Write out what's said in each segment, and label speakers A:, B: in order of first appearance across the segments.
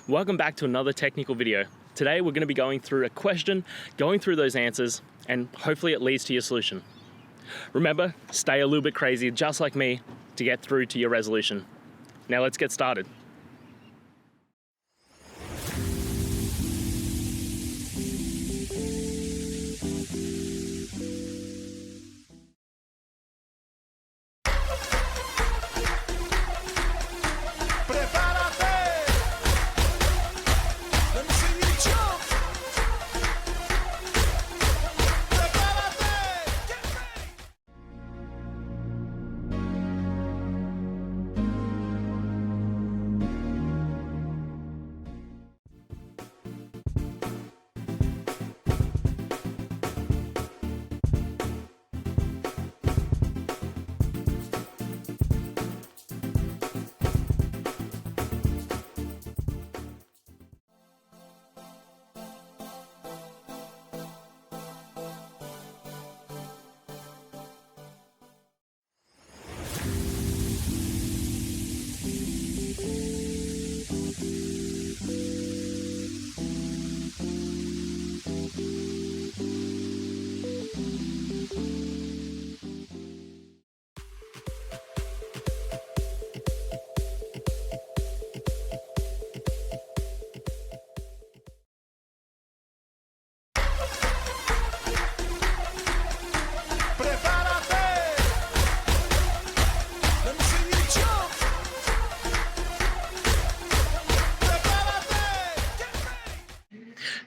A: Welcome back to another technical video. Today we're going to be going through a question, going through those answers, and hopefully it leads to your solution. Remember, stay a little bit crazy, just like me, to get through to your resolution. Now let's get started.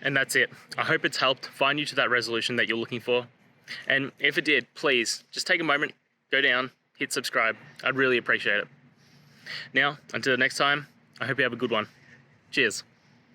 A: And that's it. I hope it's helped find you to that resolution that you're looking for. And if it did, please just take a moment, go down, hit subscribe. I'd really appreciate it. Now, until next time, I hope you have a good one. Cheers.